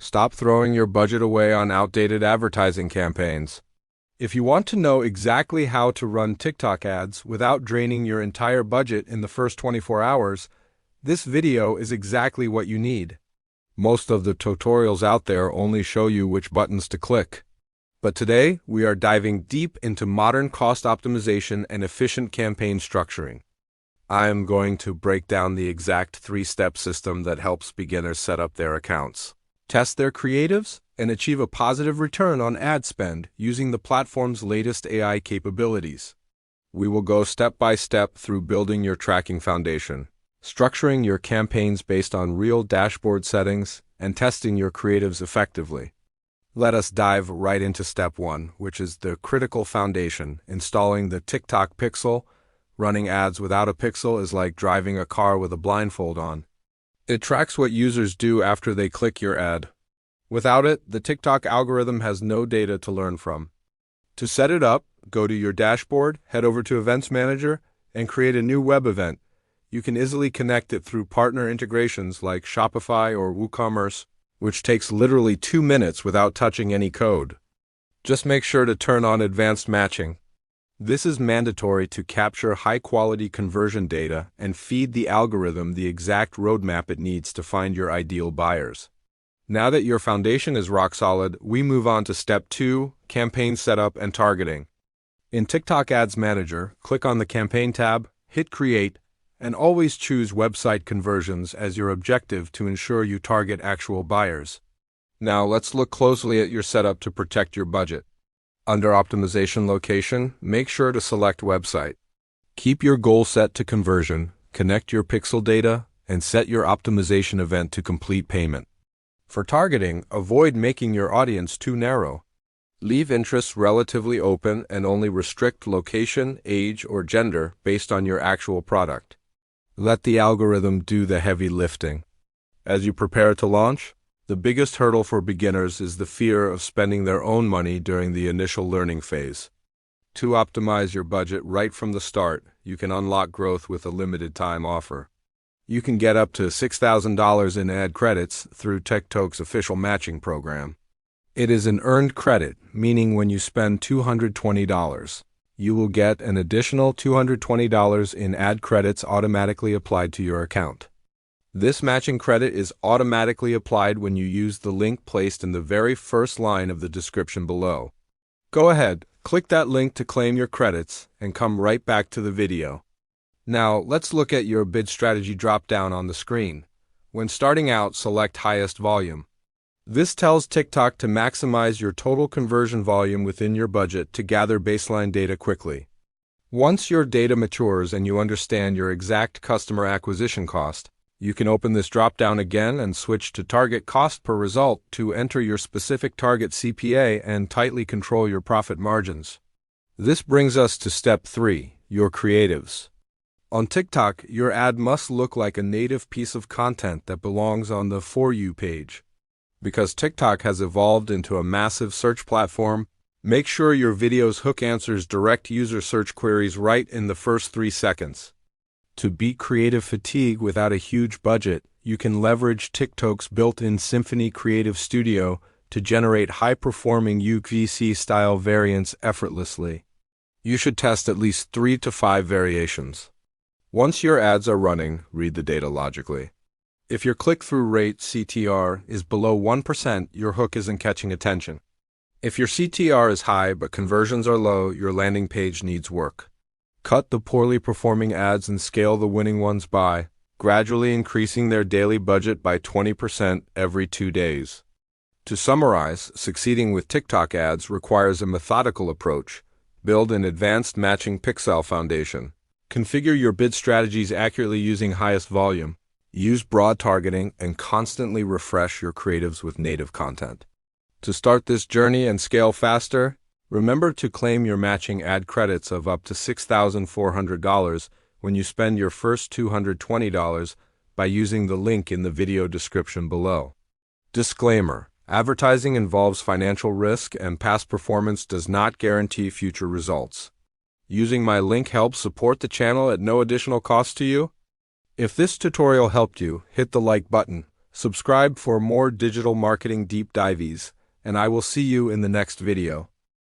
Stop throwing your budget away on outdated advertising campaigns. If you want to know exactly how to run TikTok ads without draining your entire budget in the first 24 hours, this video is exactly what you need. Most of the tutorials out there only show you which buttons to click. But today, we are diving deep into modern cost optimization and efficient campaign structuring. I am going to break down the exact three-step system that helps beginners set up their accounts, test their creatives, and achieve a positive return on ad spend using the platform's latest AI capabilities. We will go step by step through building your tracking foundation, structuring your campaigns based on real dashboard settings, and testing your creatives effectively. Let us dive right into step 1, which is the critical foundation, installing the TikTok Pixel. Running ads without a pixel is like driving a car with a blindfold on. It tracks what users do after they click your ad. Without it, the TikTok algorithm has no data to learn from. To set it up, go to your dashboard, head over to Events Manager, and create a new web event. You can easily connect it through partner integrations like Shopify or WooCommerce, which takes literally 2 minutes without touching any code. Just make sure to turn on advanced matching. This is mandatory to capture high-quality conversion data and feed the algorithm the exact roadmap it needs to find your ideal buyers. Now that your foundation is rock solid, we move on to step 2, campaign setup and targeting. In TikTok Ads Manager, click on the Campaign tab, hit Create, and always choose website conversions as your objective to ensure you target actual buyers. Now let's look closely at your setup to protect your budget. Under Optimization Location, make sure to select Website. Keep your goal set to conversion, connect your pixel data, and set your optimization event to complete payment. For targeting, avoid making your audience too narrow. Leave interests relatively open and only restrict location, age, or gender based on your actual product. Let the algorithm do the heavy lifting. As you prepare to launch, the biggest hurdle for beginners is the fear of spending their own money during the initial learning phase. To optimize your budget right from the start, you can unlock growth with a limited time offer. You can get up to $6,000 in ad credits through TikTok's official matching program. It is an earned credit, meaning when you spend $220, you will get an additional $220 in ad credits automatically applied to your account. This matching credit is automatically applied when you use the link placed in the very first line of the description below. Go ahead, click that link to claim your credits, and come right back to the video. Now, let's look at your bid strategy drop-down on the screen. When starting out, select Highest Volume. This tells TikTok to maximize your total conversion volume within your budget to gather baseline data quickly. Once your data matures and you understand your exact customer acquisition cost, you can open this drop-down again and switch to Target Cost Per Result to enter your specific target CPA and tightly control your profit margins. This brings us to step 3, your creatives. On TikTok, your ad must look like a native piece of content that belongs on the For You page. Because TikTok has evolved into a massive search platform, make sure your video's hook answers direct user search queries right in the first 3 seconds. To beat creative fatigue without a huge budget, you can leverage TikTok's built-in Symphony Creative Studio to generate high-performing UGC-style variants effortlessly. You should test at least 3 to 5 variations. Once your ads are running, read the data logically. If your click-through rate (CTR) is below 1%, your hook isn't catching attention. If your CTR is high but conversions are low, your landing page needs work. Cut the poorly performing ads and scale the winning ones by gradually increasing their daily budget by 20% every 2 days. To summarize, succeeding with TikTok ads requires a methodical approach. Build an advanced matching pixel foundation. Configure your bid strategies accurately using highest volume. Use broad targeting and constantly refresh your creatives with native content. To start this journey and scale faster, remember to claim your matching ad credits of up to $6,400 when you spend your first $220 by using the link in the video description below. Disclaimer: advertising involves financial risk and past performance does not guarantee future results. Using my link helps support the channel at no additional cost to you. If this tutorial helped you, hit the like button, Subscribe for more digital marketing deep dives, and I will see you in the next video.